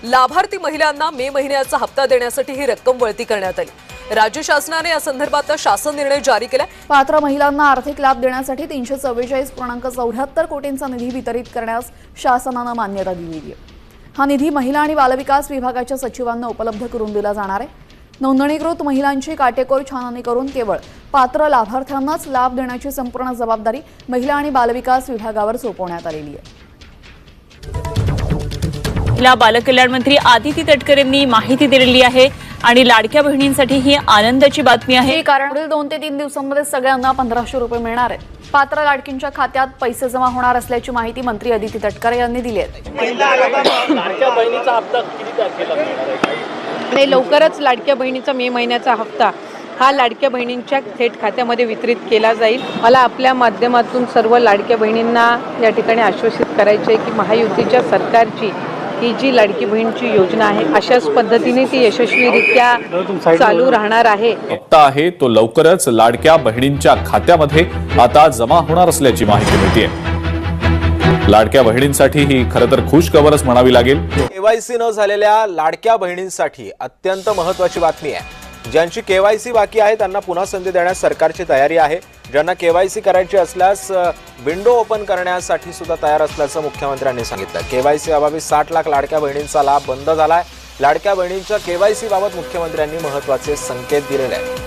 लाभार्थी महिलांना मे महिन्याचा हप्ता देण्यासाठी ही रक्कम वळती करण्यात आली। राज्य शासनाने या संदर्भात शासन निर्णय जारी केला। पात्र महिलांना आर्थिक लाभ देण्यासाठी 344.74 कोटींचा निधी वितरित करण्यास शासनाने मान्यता दिली आहे। हा निधी महिला आणि बालविकास विभागाच्या सचिवांना उपलब्ध करून दिला जाणार आहे। नोंदणीकृत महिलांची काटेकोर छाननी करून केवळ पात्र लाभार्थ्यांनाच लाभ देण्याची संपूर्ण जबाबदारी महिला आणि बालविकास विभागावर सोपवण्यात आलेली आहे। महिला बालकल्याण मंत्री आदिती तटकरेंनी माहिती दिलेली आहे आणि लाडक्या बहिणींसाठी ही आनंदाची बातमी आहे, कारण पुढील 2 ते 3 दिवसांमध्ये सगळ्यांना 1500 रुपये मिळणार आहेत। पात्र लाडकींच्या खात्यात पैसे जमा होणार असल्याची माहिती मंत्री आदिती तटकरे यांनी दिली आहे। आणि लवकरच लाडक्या बहिणीचा मे महिन्याचा हप्ता हा लाडक्या बहिणींच्या थेट खात्यामध्ये वितरित केला जाईल। मला आपल्या माध्यमातून सर्व लाडक्या बहिणींना या ठिकाणी आश्वासित करायचे आहे की महायुतीच्या सरकारची ही जी लाडकी बहीणची योजना आहे अशाच पद्धतीने ती यशस्वीरित्या चालू राहणार आहे। हप्ता आहे तो लवकरच लाडक्या बहिणींच्या खात्यामध्ये आता जमा होणार असल्याची माहिती मिळते। लाडक्या बहिणींसाठी ही खरं तर खुश खबरच म्हणावी लागेल। केवायसी न झालेल्या लाडक्या बहिणींसाठी अत्यंत महत्त्वाची बातमी आहे। ज्यांची केवायसी बाकी आहे त्यांना पुन्हा संधी देण्यास सरकारची तयारी आहे। ज्यांना केवायसी करायची असल्यास विंडो ओपन करण्यासाठी सुद्धा तयार असल्याचं मुख्यमंत्र्यांनी सांगितलं। केवायसी अभावी 60 लाख लाडक्या बहिणींचा लाभ बंद झालाय। लाडक्या बहिणींच्या केवायसी बाबत मुख्यमंत्र्यांनी महत्त्वाचे संकेत दिलेले आहेत।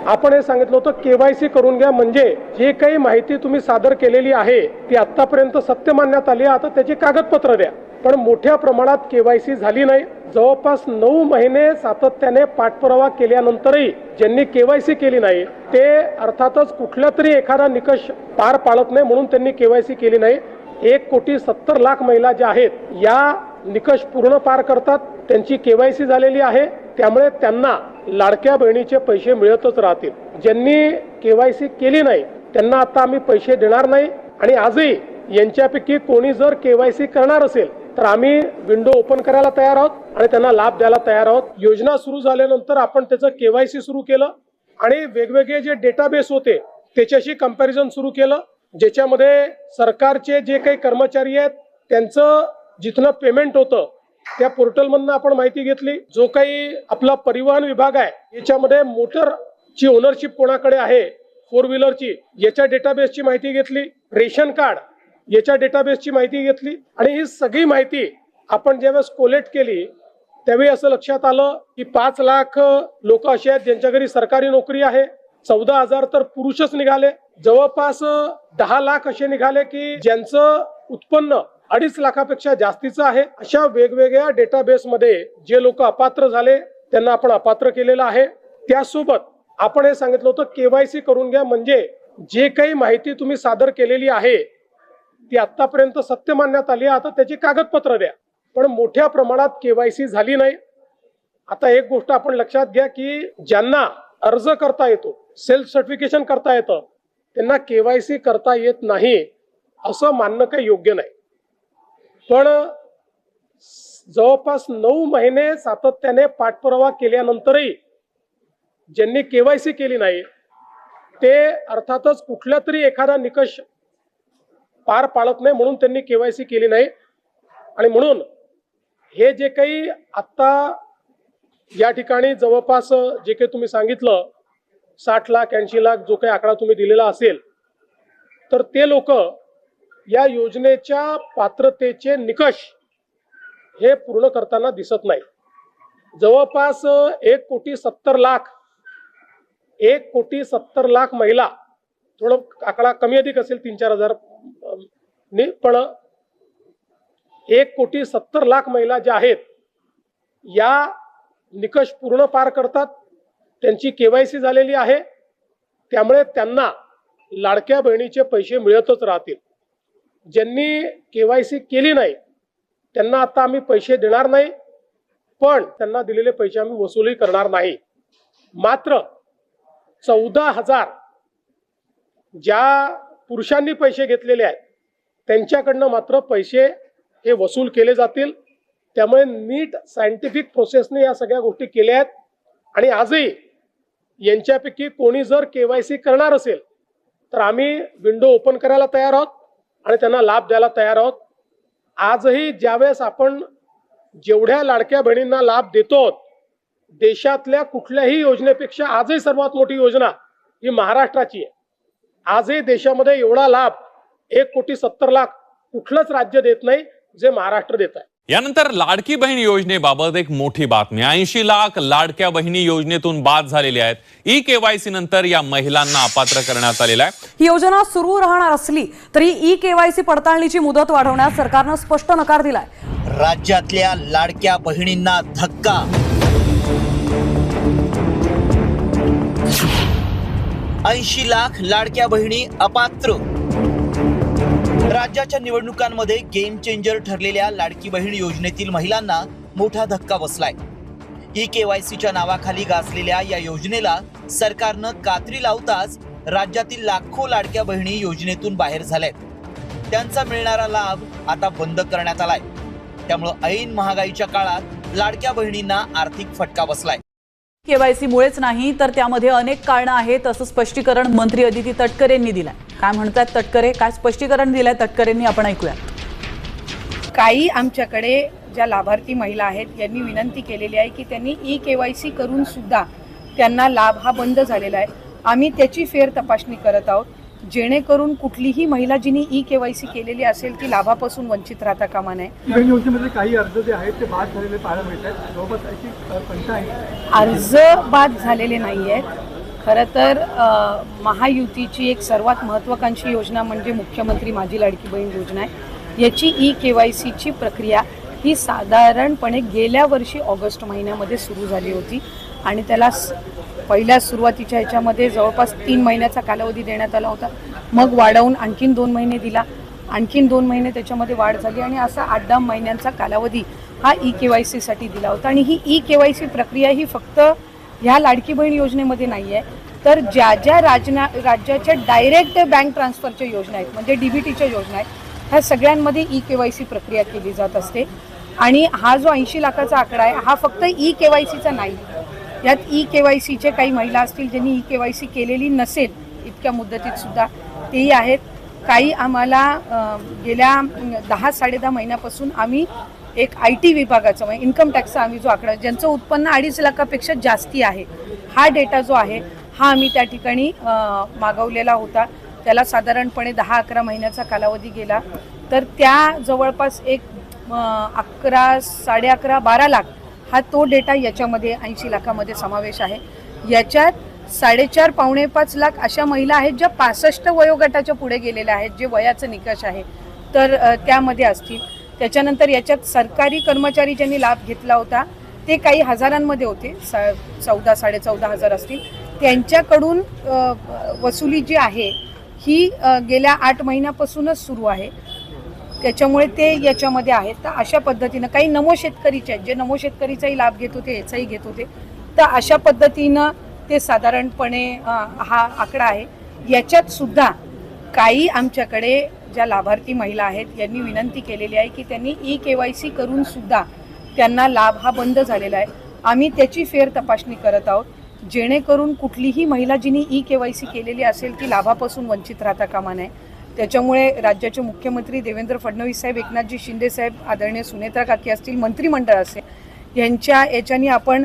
आपण हे सांगितलं होतं केवायसी करून घ्या, म्हणजे जे काही माहिती तुम्ही सादर केलेली आहे ती आतापर्यंत सत्य मानण्यात आली, आता त्याची कागदपत्र द्या। पण मोठ्या प्रमाणात केवायसी झाली नाही। जवळपास 9 महिने सातत्याने पाठपुरावा केल्यानंतरही ज्यांनी केवायसी केली नाही ते अर्थातच कुठला तरी एखादा निकष पार पाडत नाही म्हणून त्यांनी केवायसी केली नाही। 1,70,00,000 महिला ज्या आहेत या निकष पूर्ण पार करतात, त्यांची केवायसी झालेली आहे, त्यामुळे त्यांना लाडक्या बहिणीचे पैसे मिळतच राहतील। ज्यांनी केवायसी केली नाही त्यांना आता आम्ही पैसे देणार नाही आणि आजही यांच्यापैकी कोणी जर केवायसी करणार असेल तर आम्ही विंडो ओपन करायला तयार आहोत आणि त्यांना लाभ द्यायला तयार आहोत। योजना सुरू झाल्यानंतर आपण त्याचं केवायसी सुरू केलं आणि वेगवेगळे जे डेटाबेस होते त्याच्याशी कंपॅरिझन सुरू केलं, ज्याच्यामध्ये सरकारचे जे काही कर्मचारी आहेत त्यांचं जिथनं पेमेंट होतं त्या पोर्टलमधनं आपण माहिती घेतली। जो काही आपला परिवहन विभाग आहे याच्यामध्ये मोटरची ओनरशिप कोणाकडे आहे, 4 व्हीलरची, याच्या डेटाबेसची माहिती घेतली। रेशन कार्ड याच्या डेटाबेसची माहिती घेतली आणि ही सगळी माहिती आपण ज्यावेळेस कोलेक्ट केली त्यावेळी असं लक्षात आलं की 5 लाख लोक असे आहेत ज्यांच्या घरी सरकारी नोकरी आहे। 14,000 तर पुरुषच निघाले। जवळपास 10 लाख असे निघाले की ज्यांचं उत्पन्न 2.5 लाखापेक्षा जास्तीचं आहे। अशा वेगवेगळ्या डेटाबेसमध्ये जे लोक अपात्र झाले त्यांना आपण अपात्र केलेलं आहे। त्यासोबत आपण हे सांगितलं होतं केवायसी करून घ्या, म्हणजे जे काही माहिती तुम्ही सादर केलेली आहे ती आतापर्यंत सत्य मानण्यात आली, आता त्याची कागदपत्र द्या। पण मोठ्या प्रमाणात केवायसी झाली नाही। आता एक गोष्ट आपण लक्षात घ्या की ज्यांना अर्ज करता येतो, सेल्फ सर्टिफिकेशन करता येतं, त्यांना केवायसी करता येत नाही असं मानणं काही योग्य नाही। पण जवळपास 9 महिने सातत्याने पाठपुरावा केल्यानंतरही ज्यांनी केवायसी केली नाही ते अर्थातच कुठला तरी एखादा निकष पार पाडत नाही म्हणून त्यांनी केवायसी केली नाही। आणि म्हणून हे जे काही आता या ठिकाणी जवळपास जे काही तुम्ही सांगितलं 60 लाख 80 लाख जो काही आकडा तुम्ही दिलेला असेल तर ते लोक या योजनेच्या पात्रतेचे निकष हे पूर्ण करताना दिसत नाही। जवळपास 1,70,00,000 महिला, थोडं आकडा कमी अधिक असेल 3-4 हजार पण 1,70,00,000 महिला ज्या आहेत या निकष पूर्ण पार करतात, त्यांची केवायसी झालेली आहे, त्यामुळे त्यांना लाडक्या बहिणीचे पैसे मिळतच राहतील। ज्यांनी केवायसी केली नाही त्यांना आता आम्ही पैसे देणार नाही, पण त्यांना दिलेले पैसे आम्ही वसूलही करणार नाही। मात्र 14,000 ज्या पुरुषांनी पैसे घेतलेले आहेत त्यांच्याकडनं मात्र पैसे हे वसूल केले जातील। त्यामुळे नीट सायंटिफिक प्रोसेसने या सगळ्या गोष्टी केल्या आहेत आणि आजही यांच्यापैकी कोणी जर केवायसी करणार असेल तर आम्ही विंडो ओपन करायला तयार आहोत आणि त्यांना लाभ द्यायला तयार आहोत। आजही ज्यावेळेस आपण जेवढ्या लाडक्या बहिणींना लाभ देतो, देशातल्या कुठल्याही योजनेपेक्षा आजही सर्वात मोठी योजना ही महाराष्ट्राची आहे. आजही देशामध्ये एवढा लाभ 1,70,00,000 कुठलंच राज्य देत नाही जे महाराष्ट्र देत आहे. यानंतर लाडकी बहीण योजनेबाबत एक मोठी बातमी. 80 लाख लाडक्या बहिणी योजनेतून बाद झालेल्या आहेत. ई-केवायसी नंतर या महिलांना अपात्र करण्यात आलेला आहे. ही योजना सुरू राहणार असली तरी ई-केवायसी पडताळणीची मुदत वाढवण्यास सरकारनं स्पष्ट नकार दिलाय. राज्यातल्या लाडक्या बहिणींना धक्का. 80 लाख लाडक्या बहिणी अपात्र. राज्याच्या निवडणुकांमध्ये गेम चेंजर ठरलेल्या लाडकी बहीण योजनेतील महिलांना मोठा धक्का बसलाय. ई-केवायसीच्या नावाखाली गाजलेल्या या योजनेला सरकारनं कात्री लावताच राज्यातील लाखो लाडक्या बहिणी योजनेतून बाहेर झाल्यात. त्यांचा मिळणारा लाभ आता बंद करण्यात आलाय. त्यामुळे ऐन महागाईच्या काळात लाडक्या बहिणींना आर्थिक फटका बसलाय. केवायसी मुळेच नाही तर त्यामध्ये अनेक कारणं आहेत असं स्पष्टीकरण मंत्री अदिती तटकरेंनी दिलंय. काय म्हणतात तटकरे, काय स्पष्टीकरण दिलंय तटकरेंनी, आपण ऐकूया. काही आमच्याकडे ज्या लाभार्थी महिला आहेत यांनी विनंती केलेली आहे की त्यांनी ई-केवायसी करून सुद्धा त्यांना लाभ हा बंद झालेला आहे. आम्ही त्याची फेर तपासणी करत आहोत जेणेकरून कुठलीही महिला जिने ई-केवायसी केलेली असेल ती लाभापासून वंचित राहता कामा नये. योजनेमध्ये काही अर्ज जे आहेत ते बाद झालेले पाहायला मिळतात. जवळपास अशी संख्या आहे. अर्ज बाद झालेले नाही आहेत. खरं तर महायुतीची एक सर्वात महत्त्वाकांक्षी योजना म्हणजे मुख्यमंत्री माझी लाडकी बहीण योजना आहे. याची ई-केवायसीची प्रक्रिया ही साधारणपणे गेल्या वर्षी ऑगस्ट महिन्यामध्ये सुरू झाली होती आणि त्याला पहिल्या सुरुवातीच्या ह्याच्यामध्ये जवळपास 3 महिन्याचा कालावधी देण्यात आला होता. मग वाढवून आणखीन 2 महिने दिला, आणखीन 2 महिने त्याच्यामध्ये वाढ झाली आणि असा 8-10 महिन्यांचा कालावधी हा ई-केवायसीसाठी दिला होता. आणि ही ई-केवायसी प्रक्रिया ही फक्त ह्या लाडकी बहीण योजनेमध्ये नाही आहे, तर ज्या ज्या राज्याच्या डायरेक्ट बँक ट्रान्सफरच्या योजना आहेत म्हणजे DBTच्या योजना आहेत ह्या सगळ्यांमध्ये ई-केवायसी प्रक्रिया केली जात असते. आणि हा जो 80 लाखाचा आकडा आहे हा फक्त ई-केवायसीचा नाही. यात ई-केवायसीचे काही महिला असतील ज्यांनी ई-केवायसी केलेली नसेल इतक्या मुदतीत सुद्धा तेही आहेत. काही आम्हाला गेल्या 10-10.5 महिन्यापासून आम्ही एक IT विभागाचा म्हणजे इन्कम टॅक्सचा आम्ही जो आकडा ज्यांचं उत्पन्न 2.5 लाखापेक्षा जास्ती आहे हा डेटा जो आहे हा आम्ही त्या ठिकाणी मागवलेला होता. त्याला साधारणपणे 10-11 महिन्याचा कालावधी गेला. तर त्या जवळपास एक 11, 11.5, 12 लाख हा तो डेटा याच्यामध्ये 80 लाखामध्ये समावेश आहे. याच्यात 4.5 पावणे 5 लाख अशा महिला आहेत ज्या 65 वयोगटाच्या पुढे गेलेल्या आहेत जे वयाचं निकष आहे तर त्यामध्ये असतील. त्याच्यानंतर याच्यात सरकारी कर्मचारी ज्यांनी लाभ घेतला होता ते काही हजारांमध्ये होते, 14-14.5 हजार असतील. त्यांच्याकडून वसुली जी आहे ही गेल्या 8 महिन्यापासूनच सुरू आहे. त्याच्यामुळे ते याच्यामध्ये आहेत. तर अशा पद्धतीनं काही नमो शेतकरीचे आहेत जे नमो शेतकरीचाही लाभ घेत होते याचाही घेत होते. तर अशा पद्धतीनं ते साधारणपणे हा आकडा आहे. याच्यात सुद्धा काही आमच्याकडे ज्या लाभार्थी महिला आहेत यांनी विनंती केलेली आहे की त्यांनी ई-केवायसी करून सुद्धा त्यांना लाभ हा बंद झालेला आहे. आम्ही त्याची फेर तपासणी करत आहोत जेणेकरून कुठलीही महिला जिने ई-केवायसी केलेली असेल ती लाभापासून वंचित राहता कामा नये. त्याच्यामुळे राज्याचे मुख्यमंत्री देवेंद्र फडणवीस साहेब, एकनाथजी शिंदे साहेब, आदरणीय सुनेत्रा काकी असतील, मंत्रिमंडळ असेल यांच्या याच्यानी आपण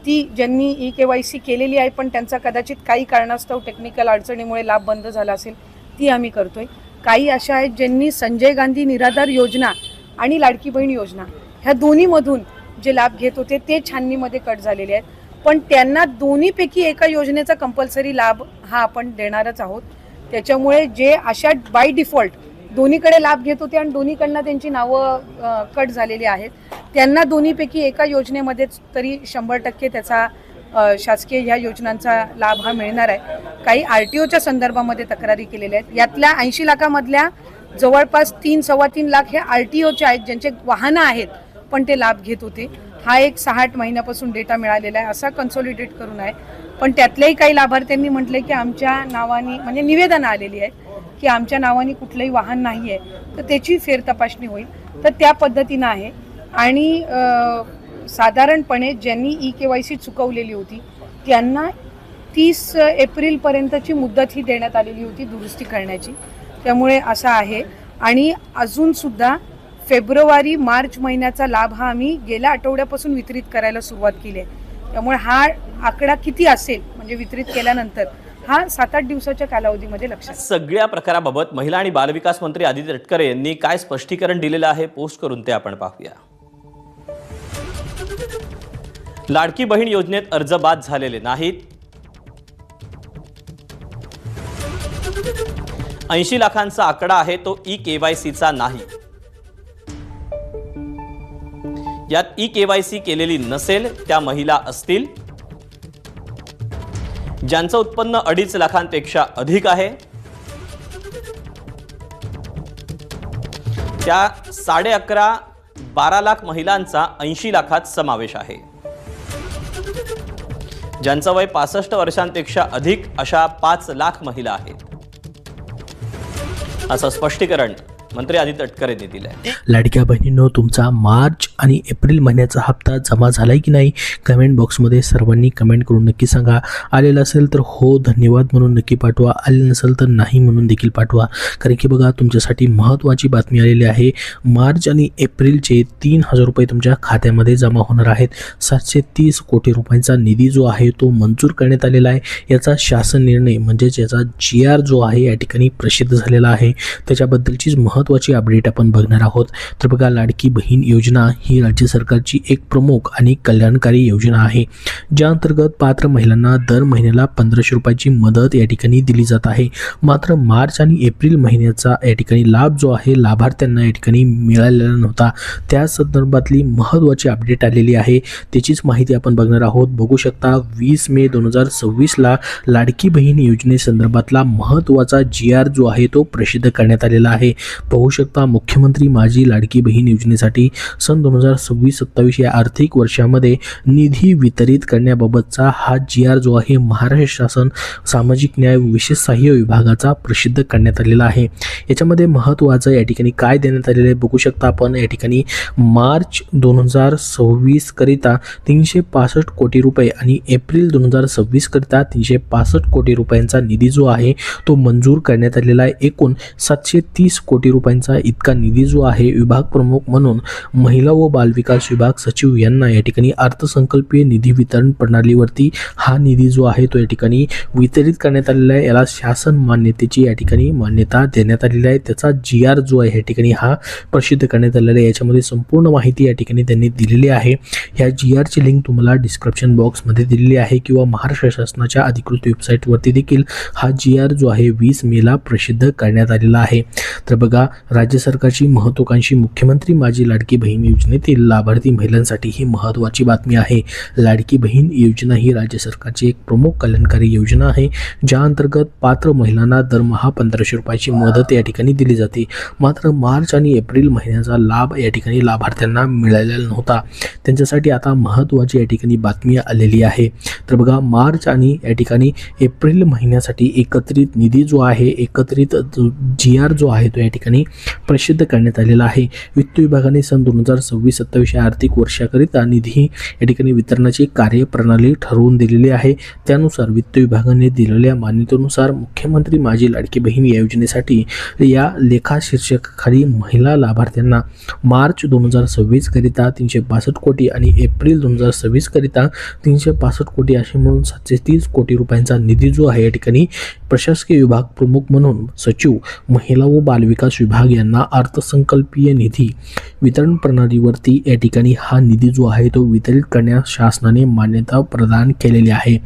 ती ज्यांनी ई-केवायसी केलेली आहे पण त्यांचा कदाचित काही कारणास्तव टेक्निकल अडचणीमुळे लाभ बंद झाला असेल ती आम्ही करतोय. काही अशा आहेत ज्यांनी संजय गांधी निराधार योजना आणि लाडकी बहीण योजना ह्या दोन्हीमधून जे लाभ घेत होते ते छाननीमध्ये कट झालेले आहेत. पण त्यांना दोन्हीपैकी एका योजनेचा कंपल्सरी लाभ हा आपण देणारच आहोत. त्याच्यामुळे जे अशा बाय डिफॉल्ट दोन्हीकडे लाभ घेत होते आणि दोन्हीकडनं त्यांची नावं कट झालेली आहेत त्यांना दोन्हीपैकी एका योजनेमध्येच तरी 100% त्याचा शासकीय ह्या योजनांचा लाभ हा मिळणार आहे. काही RTOच्या संदर्भामध्ये तक्रारी केलेल्या आहेत. यातल्या 80 लाखामधल्या जवळपास 3-3.25 लाख हे RTOचे आहेत ज्यांचे वाहनं आहेत पण ते लाभ घेत होते. हा एक 6-8 महिन्यापासून डेटा मिळालेला आहे असा कन्सॉलिडेट करून आहे. पण त्यातल्याही काही लाभार्थ्यांनी म्हटले की आमच्या नावाने म्हणजे निवेदनं आलेली आहेत की आमच्या नावाने कुठलंही वाहन नाही आहे तर त्याची फेर तपासणी होईल. तर त्या पद्धतीनं आहे. आणि साधारणपणे ज्यांनी ई-केवायसी चुकवलेली होती त्यांना 30 एप्रिलपर्यंतची मुदत ही देण्यात आलेली होती दुरुस्ती करण्याची. त्यामुळे असं आहे. आणि अजूनसुद्धा फेब्रुवारी मार्च महिन्याचा लाभ हा आम्ही गेल्या आठवड्यापासून वितरित करायला सुरुवात केली आहे. त्यामुळे हा आकडा किती असेल म्हणजे वितरित केल्यानंतर हा 7-8 दिवसाच्या कालावधीमध्ये लक्षात. सगळ्या प्रकाराबाबत महिला आणि बालविकास मंत्री आदिती तटकरे यांनी काय स्पष्टीकरण दिलेलं आहे पोस्ट करून ते आपण पाहूया. लाडकी बहीण योजनेत अर्ज बाद झालेले नाहीत. 80 लाखांचा आकडा आहे तो ई-केवायसीचा नाही. यात ई-केवायसी केलेली नसेल त्या महिला असतील ज्यांचं उत्पन्न 2.5 लाखांपेक्षा अधिक आहे. त्या 11.5-12 लाख महिलांचा 80 लाखात समावेश आहे. ज्यांचं वय 65 वर्षांपेक्षा अधिक अशा 5 लाख महिला आहेत, असं स्पष्टीकरण मंत्री आदिती तटकरे यांनी दिलं आहे. लाडक्या बहिणींनो, तुमचा मार्च आणि एप्रिल महिन्याचा हप्ता जमा झालाय की नाही कमेंट बॉक्समध्ये सर्वांनी कमेंट करून नक्की सांगा. आलेला असेल तर हो धन्यवाद म्हणून नक्की पाठवा, आले नसेल तर नाही म्हणून देखील पाठवा. कारण की बघा, तुमच्यासाठी महत्त्वाची बातमी आलेली आहे. मार्च आणि एप्रिलचे 3,000 रुपये तुमच्या खात्यामध्ये जमा होणार आहेत. 730 कोटी रुपयांचा निधी जो आहे तो मंजूर करण्यात आलेला आहे. याचा शासन निर्णय म्हणजेच याचा GR जो आहे या ठिकाणी प्रसिद्ध झालेला आहे. त्याच्याबद्दलचीच महत्त्वाची अपडेट आपण बघणार आहोत. तर बघा, लाडकी बहीण योजना ही राज्य सरकारची एक प्रमुख आणि कल्याणकारी योजना आहे, ज्या अंतर्गत पात्र महिलांना दर महिन्याला 1,500 रुपयाची मदत या ठिकाणी दिली जात आहे. मात्र मार्च आणि एप्रिल महिन्याचा या ठिकाणी लाभ जो आहे लाभार्थ्यांना या ठिकाणी मिळालेला नव्हता. त्या संदर्भातली महत्त्वाची अपडेट आलेली आहे, त्याचीच माहिती आपण बघणार आहोत. बघू शकता 20 मे 2026ला लाडकी बहीण योजनेसंदर्भातला महत्त्वाचा GR जो आहे तो प्रसिद्ध करण्यात आलेला आहे. पाहू शकता, मुख्यमंत्री माझी लाडकी बहीण योजनेसाठी सन 2026-27 या आर्थिक वर्षामध्ये निधी वितरित करण्याबाबतचा हा GR जो आहे महाराष्ट्र शासन सामाजिक न्याय विशेष सहाय्य विभागाचा प्रसिद्ध करण्यात आलेला आहे. याच्यामध्ये महत्त्वाचं या ठिकाणी काय देण्यात आलेलं आहे बघू शकता आपण. या ठिकाणी मार्च 2026 करिता 365 कोटी रुपये आणि एप्रिल 2026 करिता 365 कोटी रुपयांचा निधी जो आहे तो मंजूर करण्यात आलेला आहे. एकूण 730 कोटी रुपयांचा इतका निधी जो आहे विभाग प्रमुख म्हणून महिला व बालविकास विभाग सचिव यांना या ठिकाणी अर्थसंकल्पीय निधी वितरण प्रणालीवरती हा निधी जो आहे तो या ठिकाणी वितरित करण्यात आलेला आहे. याला शासन मान्यतेची या ठिकाणी मान्यता देण्यात आलेली आहे. त्याचा GR जो आहे या ठिकाणी हा प्रसिद्ध करण्यात आलेला आहे. याच्यामध्ये संपूर्ण माहिती या ठिकाणी त्यांनी दिलेली आहे. ह्या GRची लिंक तुम्हाला डिस्क्रिप्शन बॉक्समध्ये दिलेली आहे किंवा महाराष्ट्र शासनाच्या अधिकृत वेबसाईटवरती देखील हा GR जो आहे 20 मेला प्रसिद्ध करण्यात आलेला आहे. तर बघा, राज्य सरकारची महत्त्वाकांक्षी मुख्यमंत्री माझी लाडकी बहीण योजनेतील लाभार्थी महिलांसाठी ही महत्त्वाची बातमी आहे. लाडकी बहीण योजना ही राज्य सरकारची एक प्रमुख कल्याणकारी योजना आहे, ज्या अंतर्गत पात्र महिलांना दरमहा 1,500 रुपयाची मदत या ठिकाणी दिली जाते. मात्र मार्च आणि एप्रिल महिन्याचा लाभ या ठिकाणी लाभार्थ्यांना मिळालेला नव्हता. त्यांच्यासाठी आता महत्त्वाची या ठिकाणी बातमी आलेली आहे. तर बघा, मार्च आणि या ठिकाणी एप्रिल महिन्यासाठी एकत्रित निधी जो आहे, एकत्रित GR जो आहे तो या ठिकाणी प्रसिद्ध करण्यात आलेला आहे. वित्त विभागाने सन 2026-27 या आर्थिक वर्षाकरिता निधी या ठिकाणी वितरणाची कार्यप्रणाली ठरवून दिलेली आहे. त्यानुसार वित्त विभागाने दिलेल्या मान्यतेनुसार मुख्यमंत्री माझी लाडकी बहीण या योजनेसाठी या लेखा शीर्षकाखाली महिला लाभार्थ्यांना मार्च 2026 करिता 362 कोटी आणि एप्रिल 2026 करिता 365 कोटी असे मिळून 730 कोटी रुपयांचा निधी जो आहे या ठिकाणी प्रशासकीय विभाग प्रमुख म्हणून सचिव महिला व बालविकास विभाग यांना अर्थसंकल्पीय निधी वितरण प्रणालीवरती या ठिकाणी हा निधी जो आहे तो वितरित करण्यास शासनाने मान्यता प्रदान केलेली आहे.